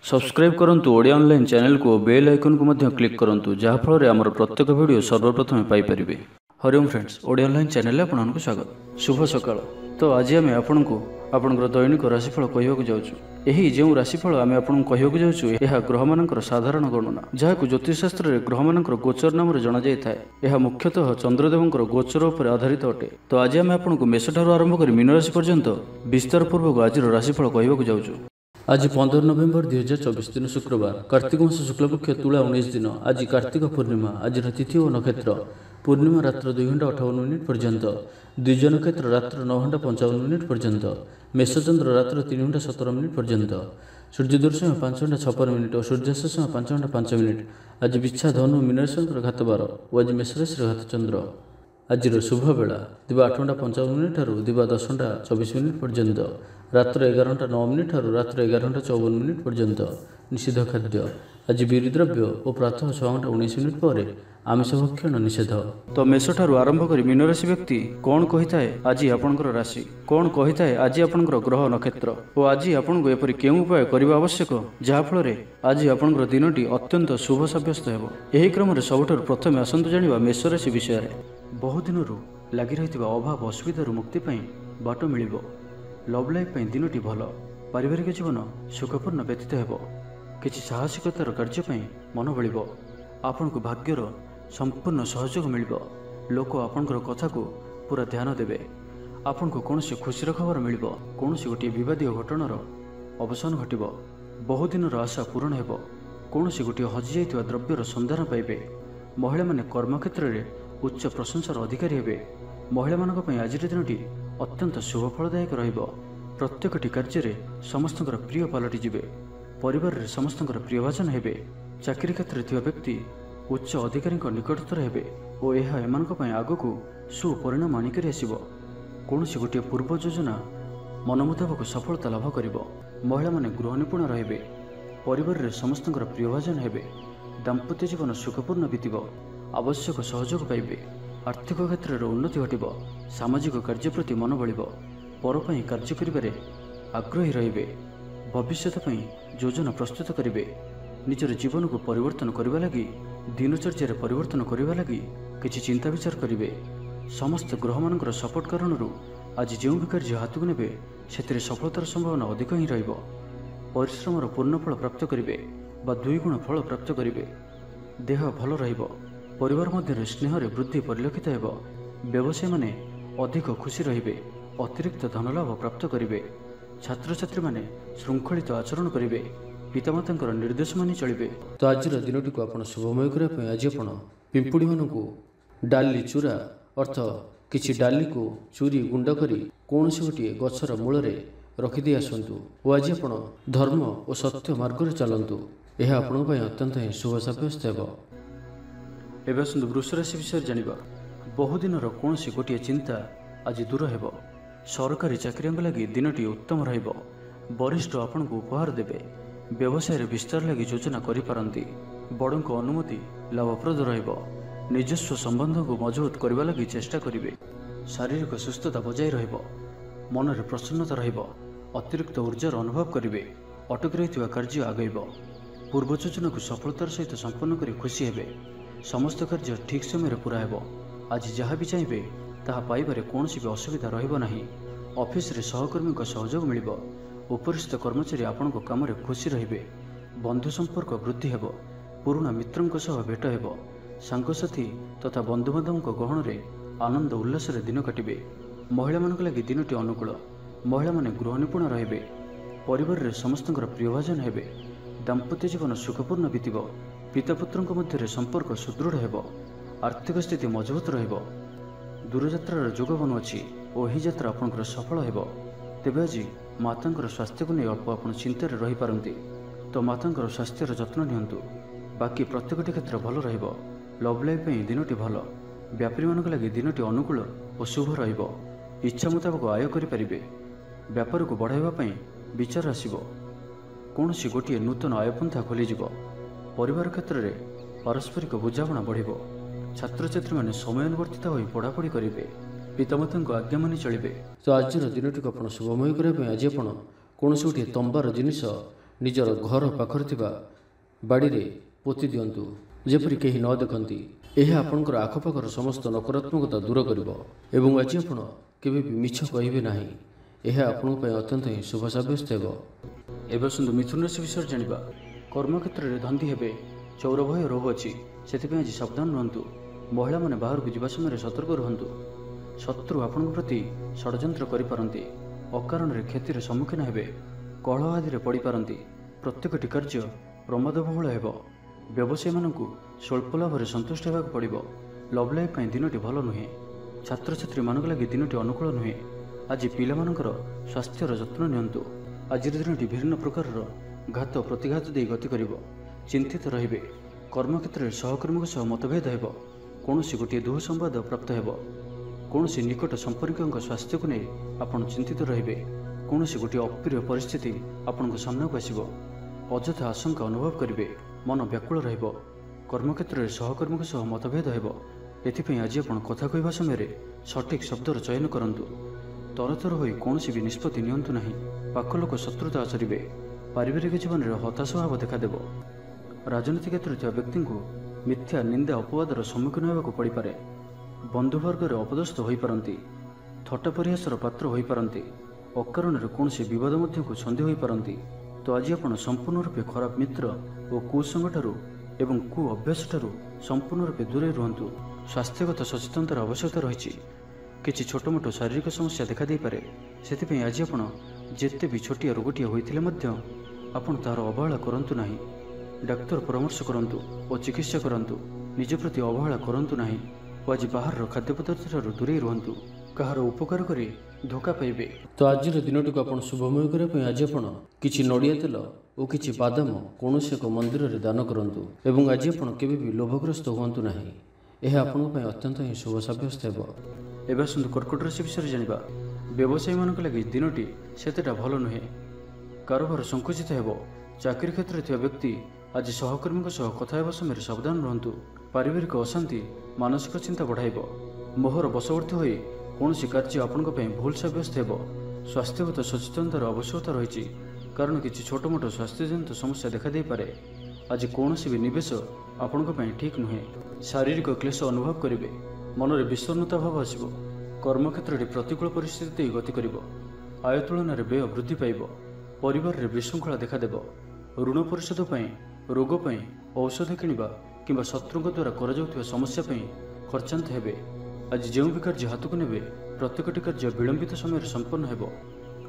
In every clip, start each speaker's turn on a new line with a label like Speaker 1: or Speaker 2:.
Speaker 1: Subscribe करंतु Odia online channel को bell icon को मध्य क्लिक करंतु जहाँ फल आमर प्रत्येक वीडियो सर्वप्रथम Piper. Hariom friends, Odia online channel आपको स्वागत। शुभ सकाळ। तो आज आम आपको आपंकर दैनिक राशिफल कहवाक जाऊँ। यही जो राशिफल आम आपको कहवाक जाऊँ यह ग्रह मानकर साधारण गणना जहाँ ज्योतिषशास्त्र में ग्रह मानकर गोचर नाम जना जाए। यह मुख्यतः चंद्रदेवंकर गोचर उपर आधारित अटे। तो आज आम आपको मेष ठारू आरंभ कर मीन राशि पर्यंत विस्तार पूर्वक आज राशिफल कहवाक जाऊँ। आज 15 नवेम्बर 2024 दिन शुक्रवार, कार्तिक मास शुक्लपक्ष तुला 19 दिन। आज कार्तिक पूर्णिमा। आज तिथि और नक्षत्र पूर्णिमा रात्र 2 घंटा 58 मिनिट पर्यंत, द्विज नक्षत्र रात्र 9 घंटा 55 मिनिट पर्यंत, मेषचंद्र रात्र 3 घंटा 17 मिनिट पर्यंत, सूर्योदय समय 5 घंटा 56 मिनिट और सूर्यास्त समय 5 घंटा 5 मिनिट। आज बिच्छा धनु मीन राशि घातबार और आज मेष राशि घात चंद्र। आज शुभ बेला दिवा 8 घंटा 55 मिनिट ठारू दिवा 10 घंटा 24 मिनिट पर्यंत, रात्र 11 घंटा 9 मिनिट ठारू रात्र 11 घंटा 54 मिनिट पर्यंत। निषिद्ध खाद्य आज बीरी द्रव्य और प्रातः 6 घंटा 19 मिनिट पर आमिष भक्षण निषेध। तो मेष ठारू आरंभ कर मीन राशि व्यक्ति कौन कही थाए आज आपणकर राशि, कौन कही थाए आज आपणकर ग्रह नक्षत्र और आज आपको एपरि केउं उपाय करबा आवश्यक जहाँफल आज आपणकर दिनटी अत्यंत शुभ सब्यस्त हेबो। एही क्रम सबुठारु प्रथमे आसंतु जानिबा मेष राशि विषय। बहु दिन लगी रही अभाव असुविधा मुक्ति बाट मिल। लव लाइफ दिनटी भल, पारिवारिक जीवन सुखपूर्ण व्यतीत हेब। किछि साहसिकतार कार्य मन बल, आपण को भाग्यर संपूर्ण सहयोग मिल। लोक आपणकर कथा को पूरा ध्यान देवे। आपण को कौन खुशी खबर मिल, कौन गोटे विवादीय घटनार अवसान घट। बहुदिन आशा पूरण हेब। कौन गोटे हजि जाइथिबा द्रव्यर संधान पाइबे। महिला माने कर्मक्षेत्र में उच्च प्रशंसार अधिकारी हेबे। महिला मानक पई आज दिनटी अत्यंत शुभ फलदायक रहिबो। प्रत्येकटी कार्य समस्त प्रिय पलटि जिवे। परिवार रे समस्त प्रिय भाजन हेबे। चाकरी क्षेत्र में व्यक्ति उच्च अधिकारी निकटतर हेबे और यह एमानक पई आगकू सुपरिणाम आनिकरी आसिबो। कौनसी गोटे पूर्व योजना मन मुताबक सफलता लाभ करिबो। महिला माने गृह निपुण रहिबे। परिवार रे समस्त प्रिय भाजन हेबे। दाम्पत्य जीवन सुखपूर्ण बीतिबो। आवश्यक सहयोग पाइबे। आर्थिक क्षेत्र में उन्नति घटिब। सामाजिक कार्य प्रति मन बल। पर कार्य करिबारे आग्रही रहिबे। भविष्यत योजना प्रस्तुत करिबे। निजर जीवन को परिवर्तन करबा लगी दिनचर्या परिवर्तन करबा लगी किछि चिंता विचार करिबे। समस्त ग्रह मानकर सपोर्ट कारणरू आज जो भी कार्य हाथ को नेबे सेतिरे सफलतार संभावना अधिक ही रहिबो। परिश्रमर पूर्ण फल प्राप्त करिबे बा 2 गुण फल प्राप्त करिबे। देह भल रहिबो। परिवार मध्य स्नेह वृद्धि परिलक्षित हेब। व्यवसायी माने अधिक खुशी रहिबे। अतिरिक्त धनलाभ प्राप्त करिबे। छात्र छात्री माने श्रृंखलित आचरण करिबे। पितामाता निर्देश मानि चलिबे। तो आज दिनटी को आपण शुभमय करबा आज आपण पिंपुड़ी मानकू डाली चूरा अर्थ किछि डाली को चूरी गुंड करी कोनोसी गोटे गछर मूल रखिदे आसंतु और आज आपण धर्म और सत्य मार्ग रे चलंतु। यह आपण पय अत्यंत ही शुभ साब्यस्त हेब। एवं आसतु वृष राशि विषय जानिबा। बहुदिन कौन गोटे चिंता आज दूर हेब। सरकारी चाकरी लगी दिनटी उत्तम रहिब। वरिष्ठ आपण को उपहार देवे। व्यवसाय विस्तार लगी योजना करिपारंती। बड़ों को अनुमति लाभप्रद रहिब। निजस्व संबंध को मजबूत करबा लगी चेष्टा करिवे। शारीरिक सुस्थता बजाय रहिब। मन रे प्रसन्नता रहिब। अतिरिक्त ऊर्जार अनुभव करिवे। अटक रहिथिबा कार्य आगैब। पूर्व योजना को सफलतार सहित संपन्न करी खुशी हेबे। समस्त कार्य ठीक समय पूरा हेब। आज जहाँ भी चाहिए ताहा पाइबारे कौन भी असुविधा रहिब नाही। ऑफिस रे सहकर्मी का सहयोग मिलिब। उपरिस्थ कर्मचारी आपण को काम रे खुशी रहिबे। बंधु संपर्क वृद्धि हेब। पुराना मित्रंक सह भेट हेब। सांगसाथी तथा बंधुबांधव गहन रे आनंद उल्लास रे दिन काटिबे। महिला मानक लगी दिनटी अनुकूल। महिला माने गृह निपुण रहिबे। परिवार रे समस्त प्रिय भाजन हेबे। दाम्पत्य जीवन सुखपूर्ण बीतिब। पितापुत्रଙ୍କ ମଧ୍ୟରେ संपर्क सुदृढ़ हेब। आर्थिक स्थिति मजबूत रहिब। दूरयात्रार जोग बनुअछि और यही यात्रा आपणकर सफल हेब। तेबे आज मातांकर स्वास्थ्य को नहीं अल्प आपण चिंतार रही पारंती। तो मातांकर स्वास्थ्यर जत्न नियंतु। बाकी प्रत्येकटी क्षेत्र भल रहिब। लव लाइफ दिनटी भल। व्यापारी मानक लगी दिनटी अनुकूल और शुभ रहिब। इच्छा मुताबक आय करिपारिबे। व्यापार को बढ़ाइबा पई विचार आसिब। कौनसी गोटे नूतन आयपंथा खोलिजिब। परिवार क्षेत्र में पारस्परिक बुझाणा बढ़। छात्र छात्री मैंने समयानुवर्तित हो पढ़ापढ़ी करेंगे। पितामाता आज्ञा मानि चलिए। तो आज दिनटी को आप शुभमय करने आज आप कौन गोटे तंबार जिनिस
Speaker 2: ନିଜର ଘର ପାଖରେ ଥିବା ବାଡ଼ିରେ ପୋତି ଦିଅନ୍ତୁ, ଯେପରି କେହି ନ ଦେଖନ୍ତି। ଏହା ଆପଣଙ୍କର ଆଖପାଖର ସମସ୍ତ ନକାରାତ୍ମକତା ଦୂର କରିବ ଏବଂ ଆଜି ଆପଣ କେବେ ବି ମିଛ କହିବେ ନାହିଁ। ଏହା ଆପଣଙ୍କ ପାଇଁ ଅତ୍ୟନ୍ତ ହିଁ ଶୁଭ ସାବ୍ୟସ୍ତ ହେବ।
Speaker 1: ଏବେ ଆସନ୍ତୁ ମିଥୁନ ରାଶି ବିଷୟରେ ଜାଣିବା। କର୍ମକ୍ଷେତ୍ରରେ ଧନ୍ଦୀ ହେବେ। ଚୌର ଭୟ ରୋଗ ଅଛି, ସେଥିପାଇଁ ଆଜି ସାବଧାନ ରୁହନ୍ତୁ। ମହିଳାମାନେ ବାହାରକୁ ଯିବା ସମୟରେ ସତର୍କ ରୁହନ୍ତୁ। ଶତ୍ରୁ ଆପଣଙ୍କ ପ୍ରତି ଷଡ଼ଯନ୍ତ୍ର କରିପାରନ୍ତି। ଅକାରଣରେ କ୍ଷତିର ସମ୍ମୁଖୀନ ହେବେ। କଳହ ଆଦିରେ ପଡ଼ିପାରନ୍ତି। ପ୍ରତ୍ୟେକଟି କାର୍ଯ୍ୟ ପ୍ରମାଦବହୁଳ ହେବ। ବ୍ୟବସାୟୀମାନଙ୍କୁ ସ୍ୱଳ୍ପ ଲାଭରେ ସନ୍ତୁଷ୍ଟ ହେବାକୁ ପଡ଼ିବ। ଲଭ୍ ଲାଇଫ୍ ପାଇଁ ଦିନଟି ଭଲ ନୁହେଁ। ଛାତ୍ରଛାତ୍ରୀମାନଙ୍କ ଲାଗି ଦିନଟି ଅନୁକୂଳ ନୁହେଁ। ଆଜି ପିଲାମାନଙ୍କର ସ୍ୱାସ୍ଥ୍ୟର ଯତ୍ନ ନିଅନ୍ତୁ। ଆଜିର ଦିନଟି ବିଭିନ୍ନ ପ୍ରକାରର ଘାତ ପ୍ରତିଘାତ ଦେଇ ଗତି କରିବ। ଚିନ୍ତିତ ରହିବେ। କର୍ମକ୍ଷେତ୍ରରେ ସହକର୍ମୀଙ୍କ ସହ ମତଭେଦ ହେବ। କୌଣସି ଗୋଟିଏ ଦୁଃସମ୍ବାଦ ପ୍ରାପ୍ତ ହେବ। କୌଣସି ନିକଟ ସମ୍ପର୍କୀୟଙ୍କ ସ୍ୱାସ୍ଥ୍ୟକୁ ନେଇ ଆପଣ ଚିନ୍ତିତ ରହିବେ। କୌଣସି ଗୋଟିଏ ଅପ୍ରିୟ ପରିସ୍ଥିତି ଆପଣଙ୍କ ସାମ୍ନାକୁ ଆସିବ। ଅଯଥା ଆଶଙ୍କା ଅନୁଭବ କରିବେ। ମନ ବ୍ୟାକୁଳ ରହିବ। କର୍ମକ୍ଷେତ୍ରରେ ସହକର୍ମୀଙ୍କ ସହ ମତଭେଦ ହେବ। ଏଥିପାଇଁ ଆଜି ଆପଣ କଥା କହିବା ସମୟରେ ସଠିକ୍ ଶବ୍ଦର ଚୟନ କରନ୍ତୁ। ତରତର ହୋଇ କୌଣସି ବି ନିଷ୍ପତ୍ତି ନିଅନ୍ତୁ ନାହିଁ। ପାଖ ଲୋକ ଶତ୍ରୁତା ଆଚରିବେ। ପାରିବାରିକ ଜୀବନରେ ହତାଶ ଭାବ ଦେଖାଦେବ। ରାଜନୀତି କ୍ଷେତ୍ରରେ ଥିବା ବ୍ୟକ୍ତିଙ୍କୁ ମିଥ୍ୟା ନିନ୍ଦା ଅପବାଦର ସମ୍ମୁଖୀନ ହେବାକୁ ପଡ଼ିପାରେ। ବନ୍ଧୁବର୍ଗରେ ଅପଦସ୍ଥ ହୋଇପାରନ୍ତି। ଥଟ୍ଟା ପରିହାସର ପାତ୍ର ହୋଇପାରନ୍ତି। ଅକାରଣରେ କୌଣସି ବିବାଦ ମଧ୍ୟକୁ ସନ୍ଦେହ ହୋଇପାରନ୍ତି। ତ ଆଜି ଆପଣ ସମ୍ପୂର୍ଣ୍ଣ ରୂପେ ଖରାପ ମିତ୍ର ଓ କୁସଙ୍ଗଠାରୁ ଏବଂ କୁ ଅଭ୍ୟାସଠାରୁ ସମ୍ପୂର୍ଣ୍ଣ ରୂପେ ଦୂରେଇ ରୁହନ୍ତୁ। ସ୍ୱାସ୍ଥ୍ୟଗତ ସଚେତନତାର ଆବଶ୍ୟକତା ରହିଛି। କିଛି ଛୋଟମୋଟ ଶାରୀରିକ ସମସ୍ୟା ଦେଖାଦେଇପାରେ। ସେଥିପାଇଁ ଆଜି ଆପଣ ଯେତେ ବି ଛୋଟିଆ ରୋଗଟିଏ ହୋଇଥିଲେ ମଧ୍ୟ ଆପଣ ତାହାର ଅବହେଳା କରନ୍ତୁ ନାହିଁ। ଡାକ୍ତର ପରାମର୍ଶ କରନ୍ତୁ ଓ ଚିକିତ୍ସା କରନ୍ତୁ। ନିଜ ପ୍ରତି ଅବହେଳା କରନ୍ତୁ ନାହିଁ ଓ ଆଜି ବାହାରର ଖାଦ୍ୟପଦାର୍ଥଠାରୁ ଦୂରେଇ ରୁହନ୍ତୁ। କାହାର ଉପକାର କରି ଧୋକା ପାଇବେ।
Speaker 2: ତ ଆଜିର ଦିନଟିକୁ ଆପଣ ଶୁଭମୟ କରିବା ପାଇଁ ଆଜି ଆପଣ କିଛି ନଡ଼ିଆ ତେଲ ଓ କିଛି ବାଦାମ କୌଣସି ଏକ ମନ୍ଦିରରେ ଦାନ କରନ୍ତୁ ଏବଂ ଆଜି ଆପଣ କେବେ ବି ଲୋଭଗ୍ରସ୍ତ ହୁଅନ୍ତୁ ନାହିଁ। ଏହା ଆପଣଙ୍କ ପାଇଁ ଅତ୍ୟନ୍ତ ହିଁ ଶୁଭ ସାବ୍ୟସ୍ତ ହେବ।
Speaker 1: ଏବେ ଆସନ୍ତୁ କର୍କଟ ରାଶି ବିଷୟରେ ଜାଣିବା। ବ୍ୟବସାୟୀମାନଙ୍କ ଲାଗି ଦିନଟି ସେତେଟା ଭଲ ନୁହେଁ। କାରବାର ସଂକୁଚିତ ହେବ। ଚାକିରି କ୍ଷେତ୍ରରେ ଥିବା ବ୍ୟକ୍ତି ଆଜି ସହକର୍ମୀଙ୍କ ସହ କଥା ହେବା ସମୟରେ ସାବଧାନ ରୁହନ୍ତୁ। ପାରିବାରିକ ଅଶାନ୍ତି ମାନସିକ ଚିନ୍ତା ବଢ଼ାଇବ। ମୋହର ବଶବର୍ତ୍ତୀ ହୋଇ କୌଣସି କାର୍ଯ୍ୟ ଆପଣଙ୍କ ପାଇଁ ଭୁଲ ସାବ୍ୟସ୍ତ ହେବ। ସ୍ୱାସ୍ଥ୍ୟଗତ ସଚେତନତାର ଆବଶ୍ୟକତା ରହିଛି, କାରଣ କିଛି ଛୋଟମୋଟ ସ୍ୱାସ୍ଥ୍ୟଜନିତ ସମସ୍ୟା ଦେଖାଦେଇପାରେ। ଆଜି କୌଣସି ବି ନିବେଶ ଆପଣଙ୍କ ପାଇଁ ଠିକ୍ ନୁହେଁ। ଶାରୀରିକ କ୍ଲେଶ ଅନୁଭବ କରିବେ। ମନରେ ବିଷଣ୍ଣତା ଭାବ ଆସିବ। କର୍ମକ୍ଷେତ୍ରଟି ପ୍ରତିକୂଳ ପରିସ୍ଥିତି ଦେଇ ଗତି କରିବ। ଆୟ ତୁଳନାରେ ବ୍ୟୟ ବୃଦ୍ଧି ପାଇବ। ପରିବାରରେ ବିଶୃଙ୍ଖଳା ଦେଖାଦେବ। ଋଣ ପରିଶୋଧ ପାଇଁ, ରୋଗ ପାଇଁ, ଔଷଧ କିଣିବା କିମ୍ବା ଶତ୍ରୁଙ୍କ ଦ୍ୱାରା କରାଯାଉଥିବା ସମସ୍ୟା ପାଇଁ ଖର୍ଚ୍ଚାନ୍ତ ହେବେ। ଆଜି ଯେଉଁ ବି କାର୍ଯ୍ୟ ହାତକୁ ନେବେ, ପ୍ରତ୍ୟେକଟି କାର୍ଯ୍ୟ ବିଳମ୍ବିତ ସମୟରେ ସମ୍ପନ୍ନ ହେବ।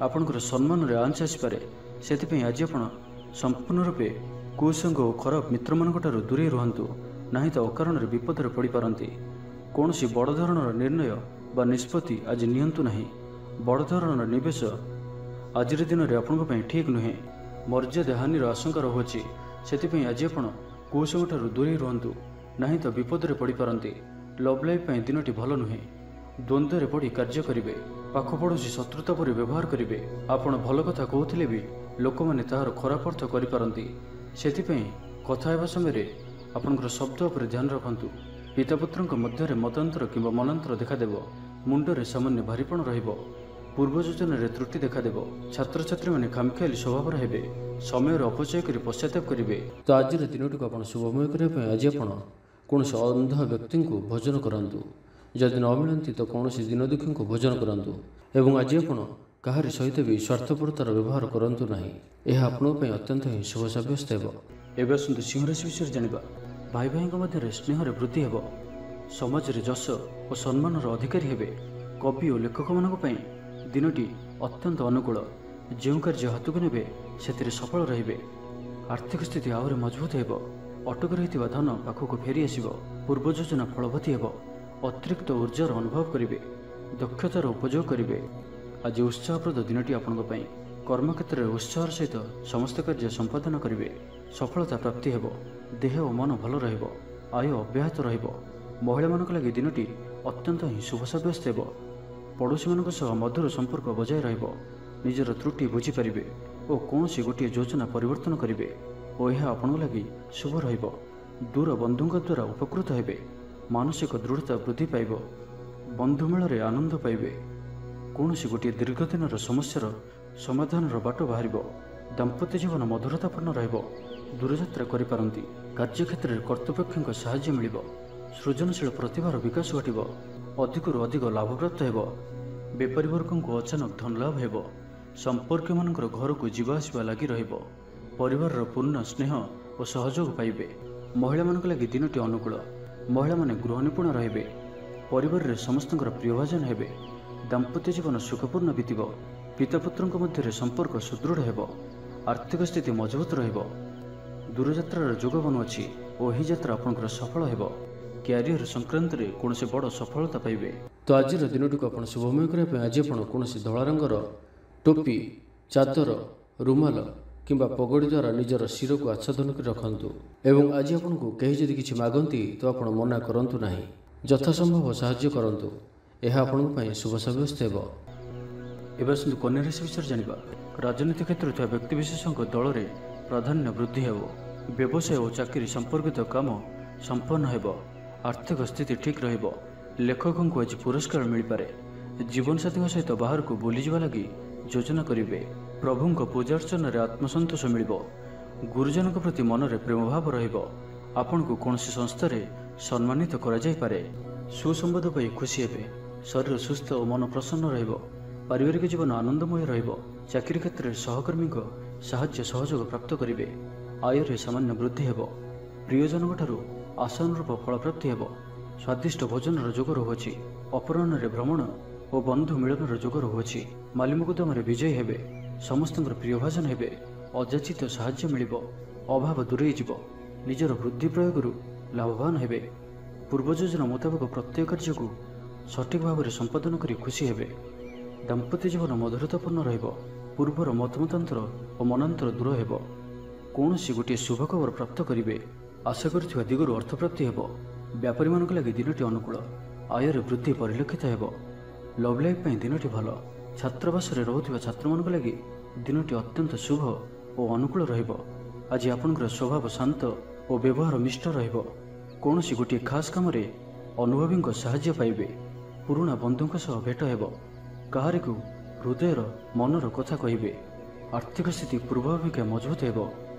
Speaker 1: ଆପଣଙ୍କର ସମ୍ମାନରେ ଆଞ୍ଚ ଆସିପାରେ। ସେଥିପାଇଁ ଆଜି ଆପଣ ସମ୍ପୂର୍ଣ୍ଣ ରୂପେ କୁସଙ୍ଗ ଓ ଖରାପ ମିତ୍ରମାନଙ୍କଠାରୁ ଦୂରେଇ ରୁହନ୍ତୁ, ନାହିଁ ତ ଅକାରଣରେ ବିପଦରେ ପଡ଼ିପାରନ୍ତି। କୌଣସି ବଡ଼ ଧରଣର ନିର୍ଣ୍ଣୟ ବା ନିଷ୍ପତ୍ତି ଆଜି ନିଅନ୍ତୁ ନାହିଁ। ବଡ଼ ଧରଣର ନିବେଶ ଆଜିର ଦିନରେ ଆପଣଙ୍କ ପାଇଁ ଠିକ୍ ନୁହେଁ। ମର୍ଯ୍ୟାଦା ହାନିର ଆଶଙ୍କା ରହୁଅଛି। ସେଥିପାଇଁ ଆଜି ଆପଣ କୁସଙ୍ଗଠାରୁ ଦୂରେଇ ରୁହନ୍ତୁ, ନାହିଁ ତ ବିପଦରେ ପଡ଼ିପାରନ୍ତି। ଲଭ୍ ଲାଇଫ୍ ପାଇଁ ଦିନଟି ଭଲ ନୁହେଁ। ଦ୍ୱନ୍ଦ୍ୱରେ ପଡ଼ି କାର୍ଯ୍ୟ କରିବେ। ପାଖ ପଡ଼ୋଶୀ ଶତ୍ରୁତା ପରି ବ୍ୟବହାର କରିବେ। ଆପଣ ଭଲ କଥା କହୁଥିଲେ ବି ଲୋକମାନେ ତାହାର ଖରାପ ଅର୍ଥ କରିପାରନ୍ତି। ସେଥିପାଇଁ କଥା ହେବା ସମୟରେ ଆପଣଙ୍କର ଶବ୍ଦ ଉପରେ ଧ୍ୟାନ ରଖନ୍ତୁ। ପିତାପୁତ୍ରଙ୍କ ମଧ୍ୟରେ ମତାନ୍ତର କିମ୍ବା ମନାନ୍ତର ଦେଖାଦେବ। ମୁଣ୍ଡରେ ସାମାନ୍ୟ ଭାରିପଣ ରହିବ। ପୂର୍ବ ଯୋଜନାରେ ତ୍ରୁଟି ଦେଖାଦେବ। ଛାତ୍ରଛାତ୍ରୀମାନେ ଖାମଖିଆଲି ସ୍ୱଭାବର ହେବେ। ସମୟର ଅପଚୟ କରି ପଶ୍ଚାତାପ କରିବେ।
Speaker 2: ତ ଆଜିର ଦିନଟିକୁ ଆପଣ ଶୁଭମୟ କରିବା ପାଇଁ ଆଜି ଆପଣ କୌଣସି ଅନ୍ଧ ବ୍ୟକ୍ତିଙ୍କୁ ଭୋଜନ କରାନ୍ତୁ। ଯଦି ନ ମିଳନ୍ତି ତ କୌଣସି ଦିନ ଦୁଃଖୀଙ୍କୁ ଭୋଜନ କରନ୍ତୁ ଏବଂ ଆଜି ଆପଣ କାହାରି ସହିତ ବି ସ୍ୱାର୍ଥପରତାର ବ୍ୟବହାର କରନ୍ତୁ ନାହିଁ। ଏହା ଆପଣଙ୍କ ପାଇଁ ଅତ୍ୟନ୍ତ ହିଁ ଶୁଭ ସାବ୍ୟସ୍ତ ହେବ।
Speaker 1: ଏବେ ଆସନ୍ତୁ ସିଂହ ରାଶି ବିଷୟରେ ଜାଣିବା। ଭାଇ ଭାଇଙ୍କ ମଧ୍ୟରେ ସ୍ନେହରେ ବୃଦ୍ଧି ହେବ। ସମାଜରେ ଯଶ ଓ ସମ୍ମାନର ଅଧିକାରୀ ହେବେ। କବି ଓ ଲେଖକମାନଙ୍କ ପାଇଁ ଦିନଟି ଅତ୍ୟନ୍ତ ଅନୁକୂଳ। ଯେଉଁ କାର୍ଯ୍ୟ ହାତକୁ ନେବେ ସେଥିରେ ସଫଳ ରହିବେ। ଆର୍ଥିକ ସ୍ଥିତି ଆହୁରି ମଜବୁତ ହେବ। ଅଟକି ରହିଥିବା ଧନ ପାଖକୁ ଫେରି ଆସିବ। ପୂର୍ବ ଯୋଜନା ଫଳବତୀ ହେବ। ଅତିରିକ୍ତ ଉର୍ଜାର ଅନୁଭବ କରିବେ। ଦକ୍ଷତାର ଉପଯୋଗ କରିବେ। ଆଜି ଉତ୍ସାହପ୍ରଦ ଦିନଟି ଆପଣଙ୍କ ପାଇଁ। କର୍ମକ୍ଷେତ୍ରରେ ଉତ୍ସାହର ସହିତ ସମସ୍ତ କାର୍ଯ୍ୟ ସମ୍ପାଦନ କରିବେ। ସଫଳତା ପ୍ରାପ୍ତି ହେବ। ଦେହ ଓ ମନ ଭଲ ରହିବ। ଆୟ ଅବ୍ୟାହତ ରହିବ। ମହିଳାମାନଙ୍କ ଲାଗି ଦିନଟି ଅତ୍ୟନ୍ତ ହିଁ ଶୁଭ ସାବ୍ୟସ୍ତ ହେବ। ପଡ଼ୋଶୀମାନଙ୍କ ସହ ମଧୁର ସମ୍ପର୍କ ବଜାୟ ରହିବ। ନିଜର ତ୍ରୁଟି ବୁଝିପାରିବେ ଓ କୌଣସି ଗୋଟିଏ ଯୋଜନା ପରିବର୍ତ୍ତନ କରିବେ ଓ ଏହା ଆପଣଙ୍କ ଲାଗି ଶୁଭ ରହିବ। ଦୂର ବନ୍ଧୁଙ୍କ ଦ୍ୱାରା ଉପକୃତ ହେବେ। ମାନସିକ ଦୃଢ଼ତା ବୃଦ୍ଧି ପାଇବ। ବନ୍ଧୁମେଳରେ ଆନନ୍ଦ ପାଇବେ। କୌଣସି ଗୋଟିଏ ଦୀର୍ଘଦିନର ସମସ୍ୟାର ସମାଧାନର ବାଟ ବାହାରିବ। ଦାମ୍ପତ୍ୟ ଜୀବନ ମଧୁରତାପୂର୍ଣ୍ଣ ରହିବ। ଦୂରଯାତ୍ରା କରିପାରନ୍ତି। କାର୍ଯ୍ୟକ୍ଷେତ୍ରରେ କର୍ତ୍ତୃପକ୍ଷଙ୍କ ସାହାଯ୍ୟ ମିଳିବ। ସୃଜନଶୀଳ ପ୍ରତିଭାର ବିକାଶ ଘଟିବ। ଅଧିକରୁ ଅଧିକ ଲାଭପ୍ରାପ୍ତ ହେବ। ବେପାରୀ ବର୍ଗଙ୍କୁ ଅଚାନକ ଧନଲାଭ ହେବ। ସମ୍ପର୍କୀୟମାନଙ୍କର ଘରକୁ ଯିବା ଆସିବା ଲାଗି ରହିବ। ପରିବାରର ପୂର୍ଣ୍ଣ ସ୍ନେହ ଓ ସହଯୋଗ ପାଇବେ। ମହିଳାମାନଙ୍କ ଲାଗି ଦିନଟି ଅନୁକୂଳ। ମହିଳାମାନେ ଗୃହ ନିପୁଣ ରହିବେ। ପରିବାରରେ ସମସ୍ତଙ୍କର ପ୍ରିୟଭାଜନ ହେବେ। ଦାମ୍ପତ୍ୟ ଜୀବନ ସୁଖପୂର୍ଣ୍ଣ ବିତିବ। ପିତାପୁତ୍ରଙ୍କ ମଧ୍ୟରେ ସମ୍ପର୍କ ସୁଦୃଢ଼ ହେବ। ଆର୍ଥିକ ସ୍ଥିତି ମଜବୁତ ରହିବ। ଦୂରଯାତ୍ରାର ଯୋଗ ବନୁଅଛି ଓ ଏହି ଯାତ୍ରା ଆପଣଙ୍କର ସଫଳ ହେବ। କ୍ୟାରିୟର ସଂକ୍ରାନ୍ତରେ କୌଣସି ବଡ଼ ସଫଳତା ପାଇବେ।
Speaker 2: ତ ଆଜିର ଦିନଟିକୁ ଆପଣ ଶୁଭମୟ କରିବା ପାଇଁ ଆଜି ଆପଣ କୌଣସି ଧଳା ରଙ୍ଗର ଟୋପି, ଚାଦର, ରୁମାଲ କିମ୍ବା ପଗଡ଼ି ଦ୍ୱାରା ନିଜର ଶିରକୁ ଆଚ୍ଛାଦନ କରି ରଖନ୍ତୁ। ଏବଂ ଆଜି ଆପଣଙ୍କୁ କେହି ଯଦି କିଛି ମାଗନ୍ତି ତ ଆପଣ ମନା କରନ୍ତୁ ନାହିଁ। ଯଥାସମ୍ଭବ ସାହାଯ୍ୟ କରନ୍ତୁ। ଏହା ଆପଣଙ୍କ ପାଇଁ ଶୁଭ ସାବ୍ୟସ୍ତ ହେବ।
Speaker 1: ଏବେ ଆସନ୍ତୁ କନ୍ୟା ରାଶି ବିଷୟରେ ଜାଣିବା। ରାଜନୀତି କ୍ଷେତ୍ରରେ ଥିବା ବ୍ୟକ୍ତିବିଶେଷଙ୍କ ଦଳରେ ପ୍ରାଧାନ୍ୟ ବୃଦ୍ଧି ହେବ। ବ୍ୟବସାୟ ଓ ଚାକିରି ସମ୍ପର୍କିତ କାମ ସମ୍ପନ୍ନ ହେବ। ଆର୍ଥିକ ସ୍ଥିତି ଠିକ୍ ରହିବ। ଲେଖକଙ୍କୁ ଆଜି ପୁରସ୍କାର ମିଳିପାରେ। ଜୀବନସାଥୀଙ୍କ ସହିତ ବାହାରକୁ ବୁଲିଯିବା ଲାଗି ଯୋଜନା କରିବେ। ପ୍ରଭୁଙ୍କ ପୂଜାର୍ଚ୍ଚନାରେ ଆତ୍ମସନ୍ତୋଷ ମିଳିବ। ଗୁରୁଜନଙ୍କ ପ୍ରତି ମନରେ ପ୍ରେମଭାବ ରହିବ। ଆପଣଙ୍କୁ କୌଣସି ସଂସ୍ଥାରେ ସମ୍ମାନିତ କରାଯାଇପାରେ। ସୁସମ୍ବାଦ ପାଇ ଖୁସି ହେବେ। ଶରୀର ସୁସ୍ଥ ଓ ମନ ପ୍ରସନ୍ନ ରହିବ। ପାରିବାରିକ ଜୀବନ ଆନନ୍ଦମୟ ରହିବ। ଚାକିରି କ୍ଷେତ୍ରରେ ସହକର୍ମୀଙ୍କ ସାହାଯ୍ୟ ସହଯୋଗ ପ୍ରାପ୍ତ କରିବେ। ଆୟରେ ସାମାନ୍ୟ ବୃଦ୍ଧି ହେବ। ପ୍ରିୟଜନଙ୍କଠାରୁ ଆଶାନୁରୂପ ଫଳପ୍ରାପ୍ତି ହେବ। ସ୍ୱାଦିଷ୍ଟ ଭୋଜନର ଯୋଗ ରହୁଅଛି। ଅପରାହ୍ନରେ ଭ୍ରମଣ ଓ ବନ୍ଧୁ ମିଳନର ଯୋଗ ରହୁଅଛି। ମାଲିମୁକଦ୍ଦମାରେ ବିଜୟୀ ହେବେ। ସମସ୍ତଙ୍କର ପ୍ରିୟଭାଜନ ହେବେ। ଅଯାଚିତ ସାହାଯ୍ୟ ମିଳିବ। ଅଭାବ ଦୂରେଇ ଯିବ। ନିଜର ବୁଦ୍ଧି ପ୍ରୟୋଗରୁ ଲାଭବାନ ହେବେ। ପୂର୍ବ ଯୋଜନା ମୁତାବକ ପ୍ରତ୍ୟେକ କାର୍ଯ୍ୟକୁ ସଠିକ୍ ଭାବରେ ସମ୍ପାଦନ କରି ଖୁସି ହେବେ। ଦାମ୍ପତ୍ୟ ଜୀବନ ମଧୁରତାପୂର୍ଣ୍ଣ ରହିବ। ପୂର୍ବର ମତମତାନ୍ତର ଓ ମନାନ୍ତର ଦୂର ହେବ। କୌଣସି ଗୋଟିଏ ଶୁଭ ଖବର ପ୍ରାପ୍ତ କରିବେ। ଆଶା କରୁଥିବା ଦିଗରୁ ଅର୍ଥପ୍ରାପ୍ତି ହେବ। ବ୍ୟାପାରୀମାନଙ୍କ ଲାଗି ଦିନଟି ଅନୁକୂଳ। ଆୟରେ ବୃଦ୍ଧି ପରିଲକ୍ଷିତ ହେବ। ଲଭ୍ ଲାଇଫ୍ ପାଇଁ ଦିନଟି ଭଲ। ଛାତ୍ରାବାସରେ ରହୁଥିବା ଛାତ୍ରମାନଙ୍କ ଲାଗି ଦିନଟି ଅତ୍ୟନ୍ତ ଶୁଭ ଓ ଅନୁକୂଳ ରହିବ। ଆଜି ଆପଣଙ୍କର ସ୍ୱଭାବ ଶାନ୍ତ ଓ ବ୍ୟବହାର ମିଷ୍ଟ ରହିବ। କୌଣସି ଗୋଟିଏ ଖାସ୍ କାମରେ ଅନୁଭବୀଙ୍କ ସାହାଯ୍ୟ ପାଇବେ। ପୁରୁଣା ବନ୍ଧୁଙ୍କ ସହ ଭେଟ ହେବ। କାହାରିକୁ ହୃଦୟର ମନର କଥା କହିବେ। ଆର୍ଥିକ ସ୍ଥିତି ପୂର୍ବ ଅପେକ୍ଷା ମଜବୁତ ହେବ।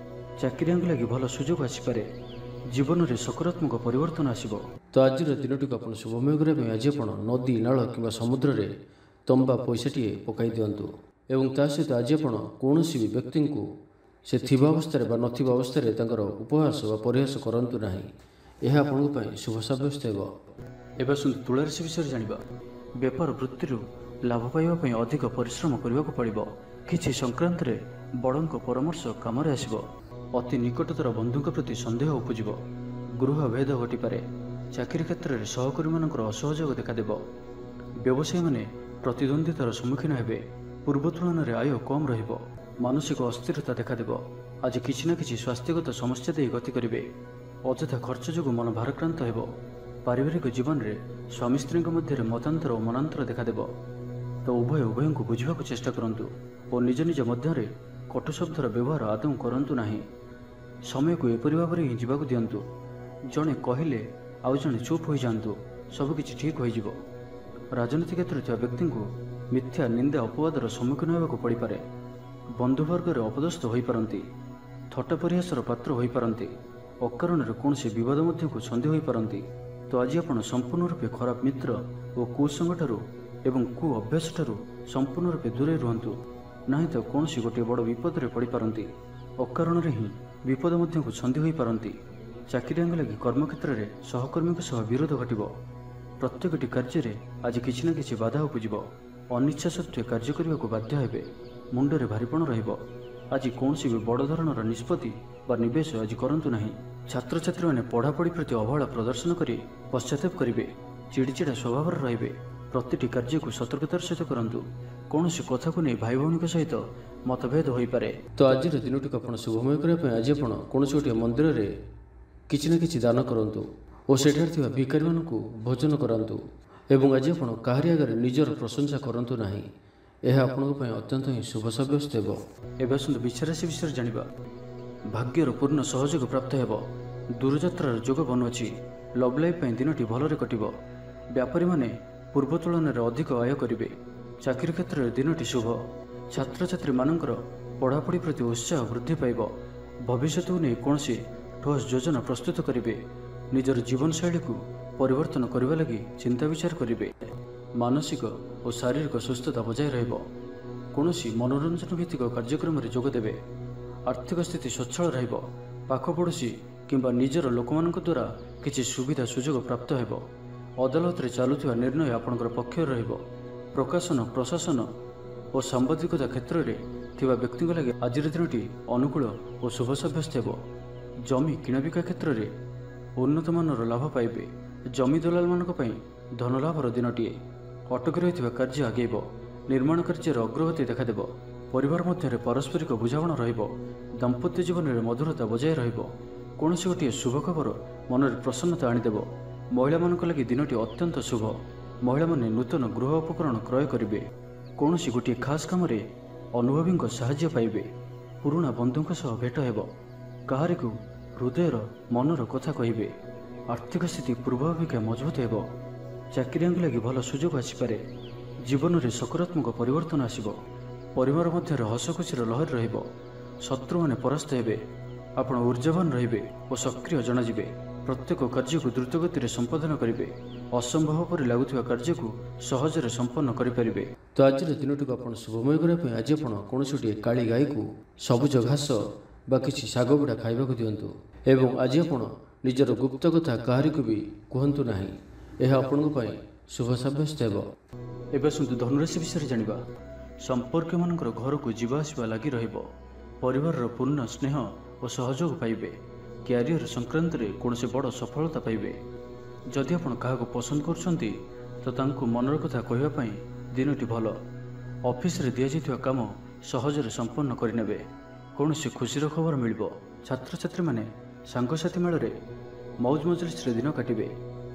Speaker 1: ଚାକିରିଆଙ୍କ ଲାଗି ଭଲ ସୁଯୋଗ ଆସିପାରେ। ଜୀବନରେ ସକାରାତ୍ମକ ପରିବର୍ତ୍ତନ ଆସିବ।
Speaker 2: ତ ଆଜିର ଦିନଟିକୁ ଆପଣ ଶୁଭମୟ କରିବା ପାଇଁ ଆଜି ଆପଣ ନଦୀ, ନାଳ କିମ୍ବା ସମୁଦ୍ରରେ ତମ୍ବା ପଇସାଟିଏ ପକାଇ ଦିଅନ୍ତୁ। ଏବଂ ତା ସହିତ ଆଜି ଆପଣ କୌଣସି ବି ବ୍ୟକ୍ତିଙ୍କୁ ସେ ଥିବା ଅବସ୍ଥାରେ ବା ନଥିବା ଅବସ୍ଥାରେ ତାଙ୍କର ଉପହାସ ବା ପରିହାସ କରନ୍ତୁ ନାହିଁ। ଏହା ଆପଣଙ୍କ ପାଇଁ ଶୁଭ ସାବ୍ୟସ୍ତ ହେବ।
Speaker 1: ଏବେ ଆସନ୍ତୁ ତୁଳା ରାଶି ବିଷୟରେ ଜାଣିବା। ବେପାର ବୃତ୍ତିରୁ ଲାଭ ପାଇବା ପାଇଁ ଅଧିକ ପରିଶ୍ରମ କରିବାକୁ ପଡ଼ିବ। କିଛି ସଂକ୍ରାନ୍ତରେ ବଡ଼ଙ୍କ ପରାମର୍ଶ କାମରେ ଆସିବ। ଅତି ନିକଟତର ବନ୍ଧୁଙ୍କ ପ୍ରତି ସନ୍ଦେହ ଉପୁଜିବ। ଗୃହ ଭେଦ ଘଟିପାରେ। ଚାକିରି କ୍ଷେତ୍ରରେ ସହକର୍ମୀମାନଙ୍କର ଅସହଯୋଗ ଦେଖାଦେବ। ବ୍ୟବସାୟୀମାନେ ପ୍ରତିଦ୍ୱନ୍ଦ୍ୱିତାର ସମ୍ମୁଖୀନ ହେବେ। ପୂର୍ବ ତୁଳନାରେ ଆୟ କମ୍ ରହିବ। ମାନସିକ ଅସ୍ଥିରତା ଦେଖାଦେବ। ଆଜି କିଛି ନା କିଛି ସ୍ୱାସ୍ଥ୍ୟଗତ ସମସ୍ୟା ଦେଇ ଗତି କରିବେ। ଅଯଥା ଖର୍ଚ୍ଚ ଯୋଗୁଁ ମନ ଭାରକ୍ରାନ୍ତ ହେବ। ପାରିବାରିକ ଜୀବନରେ ସ୍ୱାମୀ ସ୍ତ୍ରୀଙ୍କ ମଧ୍ୟରେ ମତାନ୍ତର ଓ ମନାନ୍ତର ଦେଖାଦେବ। ତ ଉଭୟଙ୍କୁ ବୁଝିବାକୁ ଚେଷ୍ଟା କରନ୍ତୁ ଓ ନିଜ ନିଜ ମଧ୍ୟରେ କଟୁ ଶବ୍ଦର ବ୍ୟବହାର ଆଦୌ କରନ୍ତୁ ନାହିଁ। ସମୟକୁ ଏପରି ଭାବରେ ହିଁ ଯିବାକୁ ଦିଅନ୍ତୁ। ଜଣେ କହିଲେ ଆଉ ଜଣେ ଚୁପ୍ ହୋଇଯାଆନ୍ତୁ। ସବୁକିଛି ଠିକ୍ ହୋଇଯିବ। ରାଜନୀତି କ୍ଷେତ୍ରରେ ଥିବା ବ୍ୟକ୍ତିଙ୍କୁ ମିଥ୍ୟା ନିନ୍ଦା ଅପବାଦର ସମ୍ମୁଖୀନ ହେବାକୁ ପଡ଼ିପାରେ। ବନ୍ଧୁବର୍ଗରେ ଅପଦସ୍ଥ ହୋଇପାରନ୍ତି। ଥଟ୍ଟା ପରିହାସର ପାତ୍ର ହୋଇପାରନ୍ତି। ଅକାରଣରେ କୌଣସି ବିବାଦ ମଧ୍ୟକୁ ଛନ୍ଦି ହୋଇପାରନ୍ତି। ତ ଆଜି ଆପଣ ସମ୍ପୂର୍ଣ୍ଣ ରୂପେ ଖରାପ ମିତ୍ର ଓ କୁସଙ୍ଗଠାରୁ ଏବଂ କୁ ଅଭ୍ୟାସଠାରୁ ସମ୍ପୂର୍ଣ୍ଣ ରୂପେ ଦୂରେଇ ରୁହନ୍ତୁ। ନାହିଁ ତ କୌଣସି ଗୋଟିଏ ବଡ଼ ବିପଦରେ ପଡ଼ିପାରନ୍ତି। ଅକାରଣରେ ହିଁ ବିପଦ ମଧ୍ୟକୁ ଛନ୍ଦି ହୋଇପାରନ୍ତି। ଚାକିରିଆଙ୍କ ଲାଗି କର୍ମକ୍ଷେତ୍ରରେ ସହକର୍ମୀଙ୍କ ସହ ବିରୋଧ ଘଟିବ। ପ୍ରତ୍ୟେକଟି କାର୍ଯ୍ୟରେ ଆଜି କିଛି ନା କିଛି ବାଧା ଉପୁଜିବ। ଅନିଚ୍ଛା ସତ୍ତ୍ୱେ କାର୍ଯ୍ୟ କରିବାକୁ ବାଧ୍ୟ ହେବେ। ମୁଣ୍ଡରେ ଭାରିପଣ ରହିବ। ଆଜି କୌଣସି ବି ବଡ଼ ଧରଣର ନିଷ୍ପତ୍ତି ବା ନିବେଶ ଆଜି କରନ୍ତୁ ନାହିଁ। ଛାତ୍ରଛାତ୍ରୀମାନେ ପଢ଼ାପଢ଼ି ପ୍ରତି ଅବହେଳା ପ୍ରଦର୍ଶନ କରି ପଶ୍ଚାତାପ କରିବେ। ଚିଡ଼ିଚିଡ଼ା ସ୍ୱଭାବର ରହିବେ। ପ୍ରତିଟି କାର୍ଯ୍ୟକୁ ସତର୍କତାର ସହିତ କରନ୍ତୁ। କୌଣସି କଥାକୁ ନେଇ ଭାଇ ଭଉଣୀଙ୍କ ସହିତ ମତଭେଦ ହୋଇପାରେ।
Speaker 2: ତ ଆଜିର ଦିନଟିକୁ ଆପଣ ଶୁଭମୟ କରିବା ପାଇଁ ଆଜି ଆପଣ କୌଣସି ଗୋଟିଏ ମନ୍ଦିରରେ କିଛି ନା କିଛି ଦାନ କରନ୍ତୁ ଓ ସେଠାରେ ଥିବା ଭିକାରୀମାନଙ୍କୁ ଭୋଜନ କରାନ୍ତୁ। ଏବଂ ଆଜି ଆପଣ କାହାରି ଆଗରେ ନିଜର ପ୍ରଶଂସା କରନ୍ତୁ ନାହିଁ। ଏହା ଆପଣଙ୍କ ପାଇଁ ଅତ୍ୟନ୍ତ ହିଁ ଶୁଭ ସାବ୍ୟସ୍ତ ହେବ।
Speaker 1: ଏବେ ଆସନ୍ତୁ ବିଛା ରାଶି ବିଷୟରେ ଜାଣିବା। ଭାଗ୍ୟର ପୂର୍ଣ୍ଣ ସହଯୋଗ ପ୍ରାପ୍ତ ହେବ। ଦୂରଯାତ୍ରାର ଯୋଗ ବନୁଅଛି। ଲଭ୍ ଲାଇଫ୍ ପାଇଁ ଦିନଟି ଭଲରେ କଟିବ। ବ୍ୟାପାରୀମାନେ ପୂର୍ବ ତୁଳନାରେ ଅଧିକ ଆୟ କରିବେ। ଚାକିରି କ୍ଷେତ୍ରରେ ଦିନଟି ଶୁଭ। ଛାତ୍ରଛାତ୍ରୀମାନଙ୍କର पढ़ापढ़ी प्रति उत्साह वृद्धि पाइब। भविष्यत को नहीं कौन ठोस योजना प्रस्तुत करेंगे। निजर जीवनशैली को परिवर्तन करने लगी चिंता विचार करेंगे। मानसिक और शारीरिक सुस्थता बजाय रहिबो। कौन मनोरंजन भित्तिक कार्यक्रम में जोगदेवे। आर्थिक स्थिति सच्छल रहिबो। पाखपड़ोशी किंबा निजर लोक द्वारा किसी सुविधा सुजोग प्राप्त हेबो। अदालत रे चालुथिबा निर्णय आपणकर पक्ष रहिबो। प्रकाशन प्रशासन और सांबादिकता क्षेत्र में थिबा व्यक्ति लगे आज दिनटी अनुकूल और शुभ सब्यस्त हेबो। जमी किणाबिका क्षेत्र में उन्नत मानर लाभ पाइबे। जमी दलाल मानक पई धनलाभर दिनटीए। अटकी रही कार्य आगेब। निर्माण कार्य अग्रगति देखादेव। परिवार मध्य पारस्परिक बुझामणा रहिबो। दाम्पत्य जीवन में मधुरता बजाय रहिबो। कौन गोटे शुभ खबर मन में प्रसन्नता आनीदेव। महिला मानक लगी दिनटी अत्यंत शुभ। महिला माने नूतन गृह उपकरण क्रय करेंगे। कौन गोटे खास काम अनुभवी साहाय्य पाइबे। पुराणा बंधुों सह भेट हेब। काहारी को हृदयर मनर कथा कहिबे। आर्थिक स्थिति पूर्व अपेक्षा मजबूत हेब। चाकरिया लगी भल सुजोग आसीपे। जीवन में सकारात्मक परिवर्तन आसिब। परिवार मध्य हस खुशीर लहर रहिबो। शत्रु माने परास्त हेबे। आपण ऊर्जावान रहिबे और सक्रिय जनाजिबे। प्रत्येक कार्य को द्रुतगति में संपादन करेंगे। असंभव पर लगुवा कार्य को सहजरे संपन्न करें।
Speaker 2: तो आज दिनटी को आप शुभमय करने आज आप कौन गोटे काली गाई को सबुज घास बा किसी शाग गुड़ा खाइबा दिंतु। एवं आज आप निजर गुप्त कथा कहारी को भी कहतु ना। यह आपण शुभ सब्यस्त हो।
Speaker 1: एवं सुनतु धनुराशि विषय जानिबा। संपर्क मानकर घर को जीवा आसवा लगी रहिबो। परिवार पूर्ण स्नेह और सहयोग पाइबे। क्यारियर संक्रांत रे कौन से बड़ सफलता पाइबे। जदि आपण काहाको पसंद करछंती तो तांको मनर कथा कहवाई दिनटी भल। ऑफिस रे दिया जाइथिबा काम सहजरे संपन्न करिनेबे। कौन से खुशीर खबर मिलिबो। छात्र छात्री माने सांगसाथी मेल रे मौज मजलिस रे दिन काटिबे।